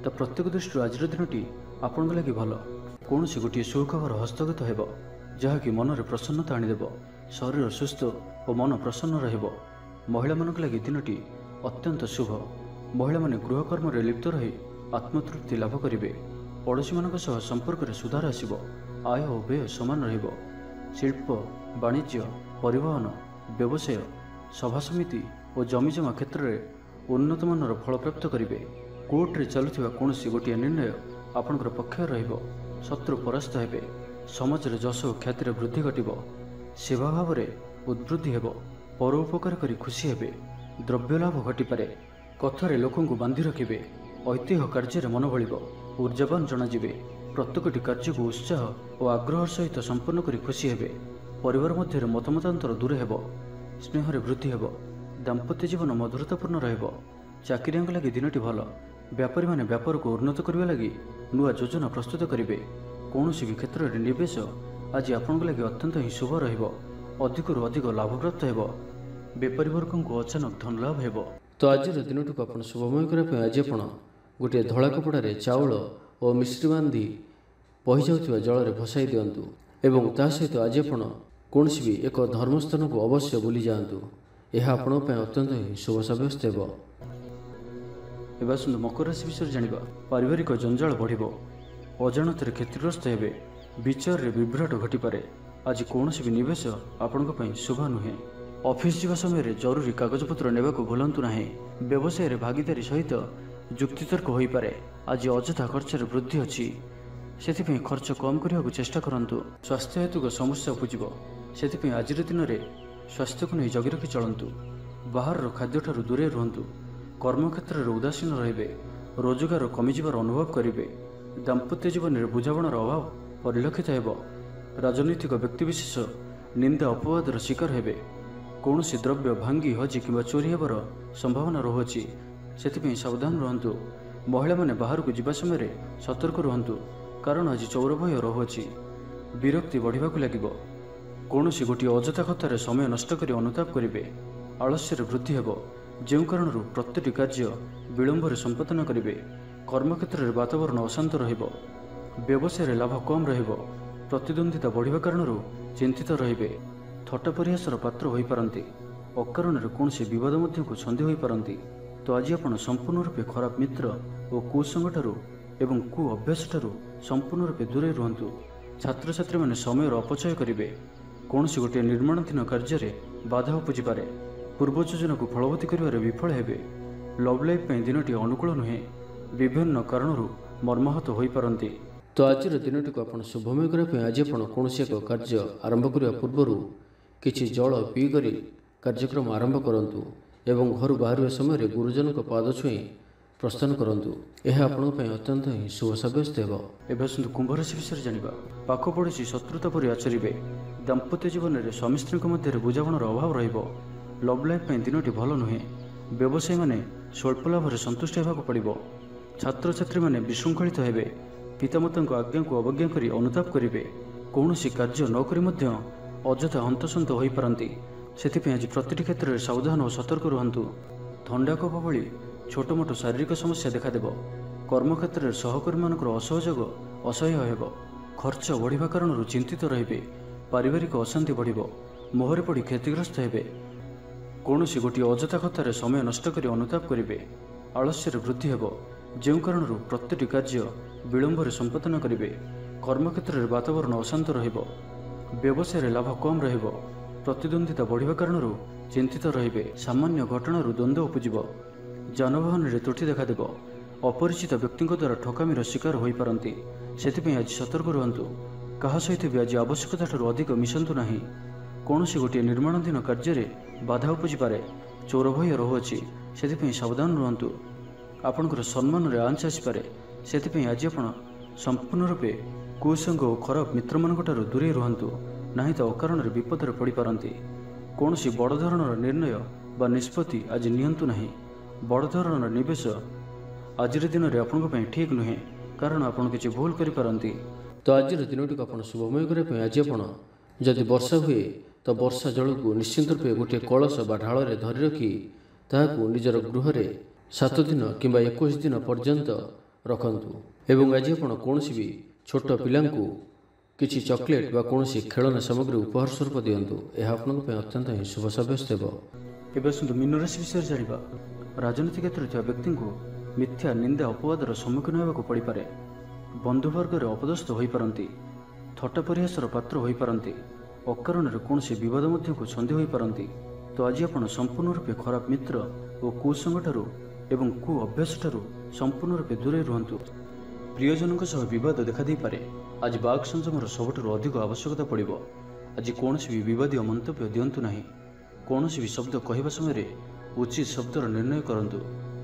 Speaker 1: तो प्रत्येक दृष्टि आज दिनटी आपण लगी भल। कौन से गोटे सुखबर हस्तगत हेब जहाँकि मन में प्रसन्नता आनीदेव। शरीर सुस्थ और मन प्रसन्न रहिबो। महिला मानक लगी दिनटी अत्यंत शुभ। महिला माने गृहकर्म रे लिप्त रही आत्मतृप्ति लाभ करेंगे। पड़ोशी मानक सह संपर्क में सुधार आसिब। आय और व्यय समान रहिबो। शिल्प वाणिज्य परिवहन व्यवसाय सभा समिति और जमीजमा क्षेत्र में उन्नत मानर फल प्राप्त करेंगे। कोर्ट रे चलुथिबा कौनसी गोटे निर्णय आपणकर पक्ष रहिबो। शत्रु परास्त हेबे। समाज रे जश और ख्यातिर वृद्धि घटिबो। सेवा भाव में उद्वृद्धि हेबो। परोपकार करी खुशी हेबे। द्रव्य लाभ घटिपारे। कथारे लोकों को बांधि रखिबे। ऐतिह्य कार्य मन बलिब। ऊर्जावान जनाजिबे। प्रत्येकटी कार्य को उत्साह और आग्रह सहित संपन्न करी खुशी हेबे। परिवार मध्य मतमतांतर दूर हेब। स्नेह वृद्धि हेब। दाम्पत्य जीवन मधुरतापूर्ण रहिब। चाकरिया लगी दिनटी भल। व्यापारी माने व्यापार को उन्नत करने लगी नुआ योजना प्रस्तुत करेंगे। कौन भी क्षेत्र में निवेश आज आपण लगी अत्यंत ही शुभ रहिब। अधिकरू अधिक लाभ प्राप्त हेब। बेपारी वर्ग को अचानक धन लाभ हेब।
Speaker 2: तो आज दिनटी को आप शुभमय करने आज आप गोटे धला कपड़े चाउल और मिश्री बांधि बही जाऊा जल में भसाई दिंतु। एवं ता सहित आज आप कौन भी एक धर्मस्थान को अवश्य बुली जातु। यह आपण अत्यंत ही शुभ सब्यस्त हो।
Speaker 1: एवं सुंदर मकर राशि विषय जानिबा। पारिवारिक जंजाल बढ़िबो। अजाणत क्षतिग्रस्त हेबे। विचार रे विभ्राट घटिपारे। आज कौन भी निवेश आपण शुभ नुहे। ऑफिस जीवा समय जरूरी कागजपत्र नेबा को भूलंतु नाही। व्यवसाय रे भागीदारी सहित जुक्तितर्क हो पारे। आज अଯଥା खर्च वृद्धि अच्छी से खर्च कम करने को चेष्टा करंतु। स्वास्थ्य हेतु समस्या उपजिब से आज दिन में स्वास्थ्य को नहीं जगी रखी चलतु। बाहर खाद्य ठारू दूरे रुहतु। कर्मक्षेत्र में उदासीन रे। रोजगार कमिजार अनुभव करेंगे। दाम्पत्य जीवन में बुझामणार अभाव परिलक्षित हेब। राजनैतिक व्यक्तिविशेष निंदा अपवादर शिकार हेबे। कौन द्रव्य भांगी हजि कि चोरी हेबार संभावना रहुछि से सावधान रुहतु। महिला माने बाहर को जीवा समय सतर्क रुहतु कारण आज चौर भय रहुछि। विरक्ति बढ़िबा लगिब। कौन गोटे अଯଥା कथार समय नष्ट कर अनुताप करेंगे। आलस्य वृद्धि हेब जो कारण प्रत्येक कार्य विलंब संपादन करेंगे। कर्मक्षेत्र में वातावरण अशांत रहिब। व्यवसाय लाभ कम रहिब। प्रतिद्वंदिता बढ़िबा कारण चिंतित रहिबे। थट्टा परिहासर पात्र होई पारंती। अकारण कौन विवाद मध्य को छंदी होई पारंती। तो आज आप संपूर्ण रूपे खराब मित्र और कुसंग ठारू एवं कु अभ्यास ठारू संपूर्ण रूपे दूरे रुहतु। छात्र छात्री माने समय अपचय करेंगे। କୌଣସି ଗୋଟିଏ ନିର୍ମାଣାଧୀନ କାର୍ଯ୍ୟରେ ବାଧା ଉପୁଜିପାରେ। ପୂର୍ବ ଯୋଜନାକୁ ଫଳବତୀ କରିବାରେ ବିଫଳ ହେବେ। ଲଭ୍ ଲାଇଫ୍ ପାଇଁ ଦିନଟି ଅନୁକୂଳ ନୁହେଁ। ବିଭିନ୍ନ କାରଣରୁ ମର୍ମାହତ ହୋଇପାରନ୍ତି।
Speaker 2: ତ ଆଜିର ଦିନଟିକୁ ଆପଣ ଶୁଭମୟ କରିବା ପାଇଁ ଆଜି ଆପଣ କୌଣସି ଏକ କାର୍ଯ୍ୟ ଆରମ୍ଭ କରିବା ପୂର୍ବରୁ କିଛି ଜଳ ପିଇକରି କାର୍ଯ୍ୟକ୍ରମ ଆରମ୍ଭ କରନ୍ତୁ ଏବଂ ଘରୁ ବାହାରିବା ସମୟରେ ଗୁରୁଜନଙ୍କ ପାଦ ଛୁଇଁ ପ୍ରସ୍ଥାନ କରନ୍ତୁ। ଏହା ଆପଣଙ୍କ ପାଇଁ ଅତ୍ୟନ୍ତ ହିଁ ଶୁଭ ସାବ୍ୟସ୍ତ ହେବ।
Speaker 1: ଏବେ ଆସନ୍ତୁ କୁମ୍ଭ ରାଶି ବିଷୟରେ ଜାଣିବା। ପାଖ ପଡ଼ୋଶୀ ଶତ୍ରୁତା ପରି ଆଚରିବେ। ଦାମ୍ପତ୍ୟ ଜୀବନରେ ସ୍ୱାମୀ ସ୍ତ୍ରୀଙ୍କ ମଧ୍ୟରେ ବୁଝାମଣାର ଅଭାବ ରହିବ। ଲଭ୍ ଲାଇଫ୍ ପାଇଁ ଦିନଟି ଭଲ ନୁହେଁ। ବ୍ୟବସାୟୀମାନେ ସ୍ୱଳ୍ପ ଲାଭରେ ସନ୍ତୁଷ୍ଟ ହେବାକୁ ପଡ଼ିବ। ଛାତ୍ରଛାତ୍ରୀମାନେ ବିଶୃଙ୍ଖଳିତ ହେବେ। ପିତାମାତାଙ୍କ ଆଜ୍ଞାକୁ ଅବଜ୍ଞା କରି ଅନୁତାପ କରିବେ। କୌଣସି କାର୍ଯ୍ୟ ନ କରି ମଧ୍ୟ ଅଯଥା ହନ୍ତସନ୍ତ ହୋଇପାରନ୍ତି। ସେଥିପାଇଁ ଆଜି ପ୍ରତିଟି କ୍ଷେତ୍ରରେ ସାବଧାନ ଓ ସତର୍କ ରୁହନ୍ତୁ। ଥଣ୍ଡା କଫ ଭଳି ଛୋଟମୋଟ ଶାରୀରିକ ସମସ୍ୟା ଦେଖାଦେବ। କର୍ମକ୍ଷେତ୍ରରେ ସହକର୍ମୀମାନଙ୍କର ଅସହଯୋଗ ଅସହ୍ୟ ହେବ। ଖର୍ଚ୍ଚ ବଢ଼ିବା କାରଣରୁ ଚିନ୍ତିତ ରହିବେ। ପାରିବାରିକ ଅଶାନ୍ତି ବଢ଼ିବ। ମୋହରେ ପଡ଼ି କ୍ଷତିଗ୍ରସ୍ତ ହେବେ। କୌଣସି ଗୋଟିଏ ଅଯଥା କଥାରେ ସମୟ ନଷ୍ଟ କରି ଅନୁତାପ କରିବେ। ଆଳସ୍ୟରେ ବୃଦ୍ଧି ହେବ, ଯେଉଁ କାରଣରୁ ପ୍ରତିଟି କାର୍ଯ୍ୟ ବିଳମ୍ବରେ ସମ୍ପାଦନ କରିବେ। କର୍ମକ୍ଷେତ୍ରରେ ବାତାବରଣ ଅଶାନ୍ତ ରହିବ। ବ୍ୟବସାୟରେ ଲାଭ କମ୍ ରହିବ। ପ୍ରତିଦ୍ୱନ୍ଦିତା ବଢ଼ିବା କାରଣରୁ ଚିନ୍ତିତ ରହିବେ। ସାମାନ୍ୟ ଘଟଣାରୁ ଦ୍ୱନ୍ଦ୍ୱ ଉପୁଜିବ। ଯାନବାହନରେ ତ୍ରୁଟି ଦେଖାଦେବ। ଅପରିଚିତ ବ୍ୟକ୍ତିଙ୍କ ଦ୍ୱାରା ଠକାମିର ଶିକାର ହୋଇପାରନ୍ତି। ସେଥିପାଇଁ ଆଜି ସତର୍କ ରୁହନ୍ତୁ। କାହା ସହିତ ବି ଆଜି ଆବଶ୍ୟକତାଠାରୁ ଅଧିକ ମିଶନ୍ତୁ ନାହିଁ। କୌଣସି ଗୋଟିଏ ନିର୍ମାଣାଧୀନ କାର୍ଯ୍ୟରେ ବାଧା ଉପୁଜିପାରେ। ଚୋର ଭୟ ରହୁଅଛି, ସେଥିପାଇଁ ସାବଧାନ ରୁହନ୍ତୁ। ଆପଣଙ୍କର ସମ୍ମାନରେ ଆଞ୍ଚ ଆସିପାରେ। ସେଥିପାଇଁ ଆଜି ଆପଣ ସମ୍ପୂର୍ଣ୍ଣ ରୂପେ କୁସଙ୍ଗ ଓ ଖରାପ ମିତ୍ରମାନଙ୍କଠାରୁ ଦୂରେଇ ରୁହନ୍ତୁ, ନାହିଁ ତ ଅକାରଣରେ ବିପଦରେ ପଡ଼ିପାରନ୍ତି। କୌଣସି ବଡ଼ ଧରଣର ନିର୍ଣ୍ଣୟ ବା ନିଷ୍ପତ୍ତି ଆଜି ନିଅନ୍ତୁ ନାହିଁ। ବଡ଼ ଧରଣର ନିବେଶ ଆଜିର ଦିନରେ ଆପଣଙ୍କ ପାଇଁ ଠିକ୍ ନୁହେଁ, କାରଣ ଆପଣ କିଛି ଭୁଲ କରିପାରନ୍ତି।
Speaker 2: ତ ଆଜିର ଦିନଟିକୁ ଆପଣ ଶୁଭମୟ କରିବା ପାଇଁ ଆଜି ଆପଣ ଯଦି ବର୍ଷା ହୁଏ ତ ବର୍ଷା ଜଳକୁ ନିଶ୍ଚିନ୍ତ ରୂପେ ଗୋଟିଏ କଳସ ବା ଢାଳରେ ଧରି ରଖି ତାହାକୁ ନିଜର ଗୃହରେ 7 ଦିନ କିମ୍ବା 21 ଦିନ ପର୍ଯ୍ୟନ୍ତ ରଖନ୍ତୁ। ଏବଂ ଆଜି ଆପଣ କୌଣସି ବି ଛୋଟ ପିଲାଙ୍କୁ କିଛି ଚକୋଲେଟ୍ ବା କୌଣସି ଖେଳନା ସାମଗ୍ରୀ ଉପହାର ସ୍ୱରୂପ ଦିଅନ୍ତୁ। ଏହା ଆପଣଙ୍କ ପାଇଁ ଅତ୍ୟନ୍ତ ହିଁ ଶୁଭ ସାବ୍ୟସ୍ତ ହେବ।
Speaker 1: ଏବେ ଆସନ୍ତୁ ମୀନ ରାଶି ବିଷୟରେ ଜାଣିବା। ରାଜନୀତି କ୍ଷେତ୍ରରେ ଥିବା ବ୍ୟକ୍ତିଙ୍କୁ ମିଥ୍ୟା ନିନ୍ଦା ଅପବାଦର ସମ୍ମୁଖୀନ ହେବାକୁ ପଡ଼ିପାରେ। ବନ୍ଧୁବର୍ଗରେ ଅପଦସ୍ଥ ହୋଇପାରନ୍ତି। ଥଟ୍ଟା ପରିହାସର ପାତ୍ର ହୋଇପାରନ୍ତି। ଅକାରଣରେ କୌଣସି ବିବାଦ ମଧ୍ୟକୁ ଛନ୍ଦି ହୋଇପାରନ୍ତି। ତ ଆଜି ଆପଣ ସମ୍ପୂର୍ଣ୍ଣ ରୂପେ ଖରାପ ମିତ୍ର ଓ କୁସଙ୍ଗଠାରୁ ଏବଂ କୁ ଅଭ୍ୟାସଠାରୁ ସମ୍ପୂର୍ଣ୍ଣ ରୂପେ ଦୂରେଇ ରୁହନ୍ତୁ। ପ୍ରିୟଜନଙ୍କ ସହ ବିବାଦ ଦେଖାଦେଇପାରେ। ଆଜି ବାକ୍ ସଂଯମର ସବୁଠାରୁ ଅଧିକ ଆବଶ୍ୟକତା ପଡ଼ିବ। ଆଜି କୌଣସି ବି ବିବାଦୀୟ ମନ୍ତବ୍ୟ ଦିଅନ୍ତୁ ନାହିଁ। କୌଣସି ବି ଶବ୍ଦ କହିବା ସମୟରେ ଉଚିତ ଶବ୍ଦର ନିର୍ଣ୍ଣୟ କରନ୍ତୁ,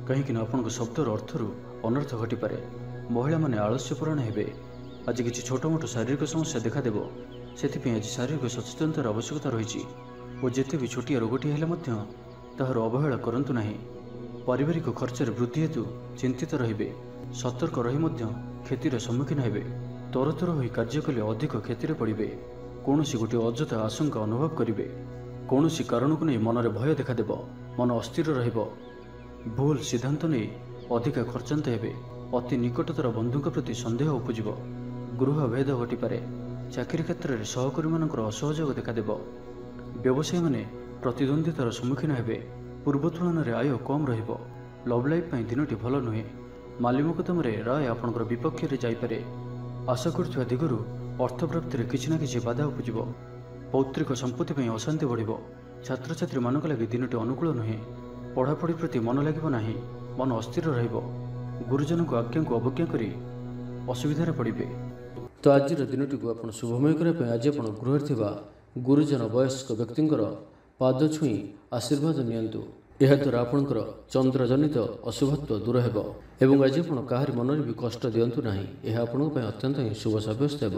Speaker 1: କାହିଁକିନା ଆପଣଙ୍କ ଶବ୍ଦର ଅର୍ଥରୁ ଅନର୍ଥ ଘଟିପାରେ। ମହିଳାମାନେ ଆଳସ୍ୟପରାୟଣ ହେବେ। ଆଜି କିଛି ଛୋଟମୋଟ ଶାରୀରିକ ସମସ୍ୟା ଦେଖାଦେବ। ସେଥିପାଇଁ ଆଜି ଶାରୀରିକ ସଚେତନତାର ଆବଶ୍ୟକତା ରହିଛି ଓ ଯେତେ ବି ଛୋଟିଆ ରୋଗଟିଏ ହେଲେ ମଧ୍ୟ ତାହାର ଅବହେଳା କରନ୍ତୁ ନାହିଁ। ପାରିବାରିକ ଖର୍ଚ୍ଚରେ ବୃଦ୍ଧି ହେତୁ ଚିନ୍ତିତ ରହିବେ। ସତର୍କ ରହି ମଧ୍ୟ କ୍ଷତିର ସମ୍ମୁଖୀନ ହେବେ। ତରତର ହୋଇ କାର୍ଯ୍ୟ କଲେ ଅଧିକ କ୍ଷତିରେ ପଡ଼ିବେ। କୌଣସି ଗୋଟିଏ ଅଯଥା ଆଶଙ୍କା ଅନୁଭବ କରିବେ। କୌଣସି କାରଣକୁ ନେଇ ମନରେ ଭୟ ଦେଖାଦେବ। ମନ ଅସ୍ଥିର ରହିବ। ଭୁଲ ସିଦ୍ଧାନ୍ତ ନେଇ ଅଧିକା ଖର୍ଚ୍ଚାନ୍ତ ହେବେ। ଅତି ନିକଟତର ବନ୍ଧୁଙ୍କ ପ୍ରତି ସନ୍ଦେହ ଉପୁଜିବ। ଗୃହ ଭେଦ ଘଟିପାରେ। ଚାକିରି କ୍ଷେତ୍ରରେ ସହକର୍ମୀମାନଙ୍କର ଅସହଯୋଗ ଦେଖାଦେବ। ବ୍ୟବସାୟୀମାନେ ପ୍ରତିଦ୍ୱନ୍ଦିତାର ସମ୍ମୁଖୀନ ହେବେ। ପୂର୍ବ ତୁଳନାରେ ଆୟ କମ୍ ରହିବ। ଲଭ୍ ଲାଇଫ୍ ପାଇଁ ଦିନଟି ଭଲ ନୁହେଁ। ମାଲି ମୋକଦ୍ଦମାରେ ରାୟ ଆପଣଙ୍କର ବିପକ୍ଷରେ ଯାଇପାରେ। ଆଶା କରୁଥିବା ଦିଗରୁ ଅର୍ଥପ୍ରାପ୍ତିରେ କିଛି ନା କିଛି ବାଧା ଉପୁଜିବ। ପୌତ୍ରିକ ସମ୍ପତ୍ତି ପାଇଁ ଅଶାନ୍ତି ବଢ଼ିବ। ଛାତ୍ରଛାତ୍ରୀମାନଙ୍କ ଲାଗି ଦିନଟି ଅନୁକୂଳ ନୁହେଁ। ପଢ଼ାପଢ଼ି ପ୍ରତି ମନ ଲାଗିବ ନାହିଁ। ମନ ଅସ୍ଥିର ରହିବ। ଗୁରୁଜନଙ୍କ ଆଜ୍ଞାକୁ ଅବଜ୍ଞା କରି ଅସୁବିଧାରେ ପଡ଼ିବେ।
Speaker 2: ତ ଆଜିର ଦିନଟିକୁ ଆପଣ ଶୁଭମୟ କରିବା ପାଇଁ ଆଜି ଆପଣ ଗୃହରେ ଥିବା ଗୁରୁଜନ ବୟସ୍କ ବ୍ୟକ୍ତିଙ୍କର ପାଦ ଛୁଇଁ ଆଶୀର୍ବାଦ ନିଅନ୍ତୁ। ଏହାଦ୍ୱାରା ଆପଣଙ୍କର ଚନ୍ଦ୍ରଜନିତ ଅଶୁଭତ୍ୱ ଦୂର ହେବ ଏବଂ ଆଜି ଆପଣ କାହାରି ମନରେ ବି କଷ୍ଟ ଦିଅନ୍ତୁ ନାହିଁ। ଏହା ଆପଣଙ୍କ ପାଇଁ ଅତ୍ୟନ୍ତ ହିଁ ଶୁଭ ସାବ୍ୟସ୍ତ ହେବ।